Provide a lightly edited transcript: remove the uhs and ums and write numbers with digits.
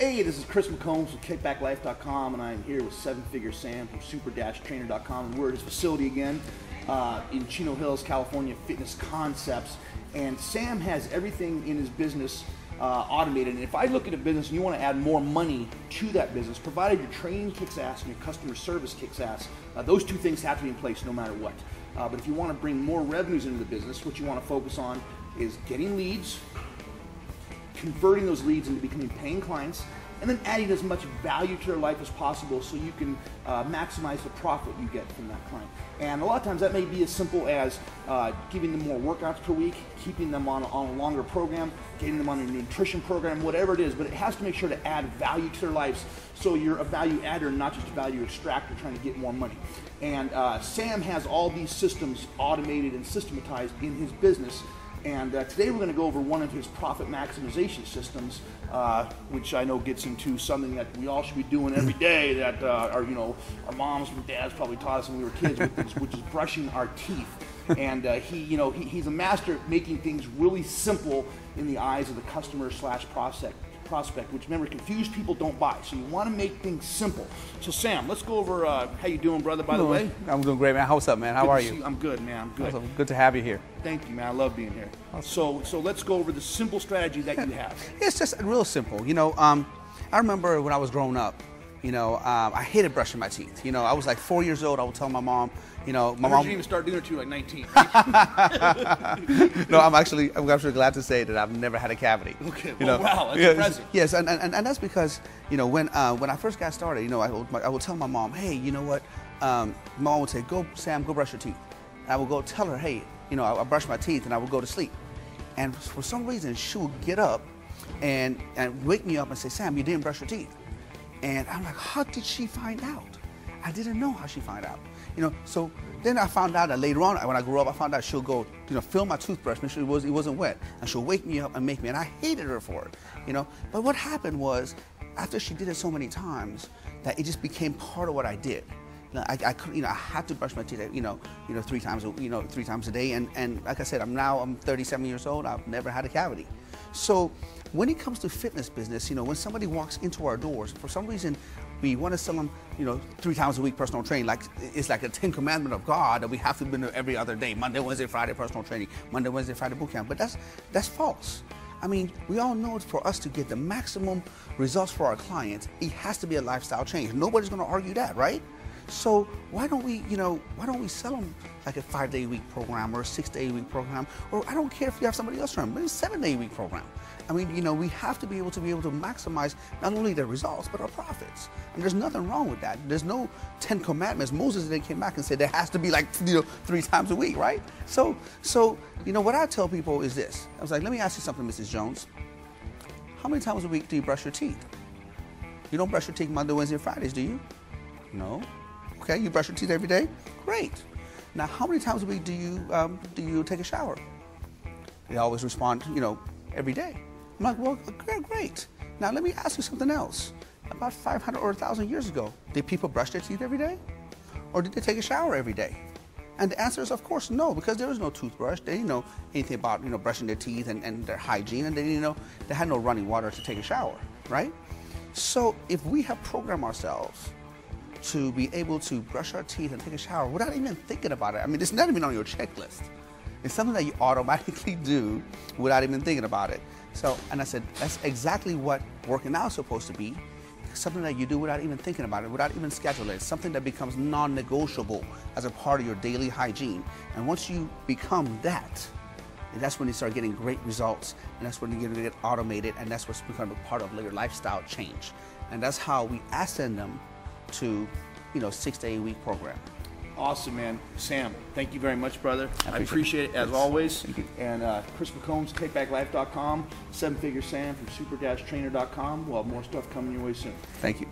Hey, this is Chris McCombs with kickbacklife.com, and I'm here with Seven Figure Sam from super-trainer.com, and we're at his facility again in Chino Hills, California, Fitness Concepts. And Sam has everything in his business automated. And if I look at a business and you want to add more money to that business, provided your training kicks ass and your customer service kicks ass, those two things have to be in place no matter what. But if you want to bring more revenues into the business, what you want to focus on is getting leads, converting those leads into becoming paying clients, and then adding as much value to their life as possible so you can maximize the profit you get from that client. And a lot of times that may be as simple as giving them more workouts per week, keeping them on a longer program, getting them on a nutrition program, whatever it is, but it has to make sure to add value to their lives so you're a value adder, not just a value extractor trying to get more money. And Sam has all these systems automated and systematized in his business. And today we're going to go over one of his profit maximization systems, which I know gets into something that we all should be doing every day that our moms and dads probably taught us when we were kids, which is brushing our teeth. And he's a master at making things really simple in the eyes of the customer / prospect, which remember, confused people don't buy. So you want to make things simple. So Sam, let's go over how you doing, brother, by the way. I'm doing great, man. What's up, man? How are you? I'm good, man. I'm good. Awesome. Good to have you here. Thank you, man. I love being here. Awesome. So let's go over the simple strategy that you have. It's just real simple. I remember when I was growing up, I hated brushing my teeth. I was like 4 years old. I would tell my mom, my mom. You didn't even start doing it until like 19. No, I'm actually glad to say that I've never had a cavity. Okay. Wow, that's impressive. Yes, and that's because when I first got started, I would tell my mom, hey, you know what? My mom would say, go, Sam, go brush your teeth. And I would go tell her, hey, I brush my teeth, and I would go to sleep. And for some reason, she would get up and wake me up and say, Sam, you didn't brush your teeth. And I'm like, how did she find out? I didn't know how she found out. So then I found out that later on, when I grew up, I found out she'll go, fill my toothbrush, make sure it wasn't wet, and she'll wake me up and make me, and I hated her for it, But what happened was, after she did it so many times, that it just became part of what I did. I couldn't, I had to brush my teeth, 3 times a day, and like I said, I'm 37 years old. I've never had a cavity. So when it comes to fitness business, when somebody walks into our doors, for some reason, we want to sell them, 3 times a week personal training. Like it's like a 10 commandment of God that we have to be there every other day, Monday, Wednesday, Friday personal training, Monday, Wednesday, Friday boot camp. But that's false. I mean, we all know for us to get the maximum results for our clients, it has to be a lifestyle change. Nobody's going to argue that, right? So why don't we sell them like a 5-day-a-week program or a 6-day-a-week program, or I don't care if you have somebody else run, maybe a 7-day-a-week program. I mean, we have to be able to maximize not only the results but our profits. And there's nothing wrong with that. There's no 10 commandments. Moses then came back and said there has to be like 3 times a week, right? So what I tell people is this. I was like, let me ask you something, Mrs. Jones. How many times a week do you brush your teeth? You don't brush your teeth Monday, Wednesday, and Fridays, do you? No. Okay, you brush your teeth every day? Great. Now, how many times a week do you take a shower? They always respond, every day. I'm like, well, great. Now, let me ask you something else. About 500 or 1,000 years ago, did people brush their teeth every day? Or did they take a shower every day? And the answer is, of course, no, because there was no toothbrush. They didn't know anything about, brushing their teeth and their hygiene, and they had no running water to take a shower, right? So if we have programmed ourselves to be able to brush our teeth and take a shower without even thinking about it. I mean, it's not even on your checklist. It's something that you automatically do without even thinking about it. So, and I said, that's exactly what working out is supposed to be. Something that you do without even thinking about it, without even scheduling it. It's something that becomes non-negotiable as a part of your daily hygiene. And once you become that, and that's when you start getting great results, and that's when you're going to get automated, and that's what's becoming a part of your lifestyle change. And that's how we ascend them to 6-day-a-week program. Awesome, man. Sam, thank you very much, brother. I appreciate it as always. Thank you. And Chris McCombs, kickbacklife.com, 7 Figure Sam from super-trainer.com. We'll have more stuff coming your way soon. Thank you.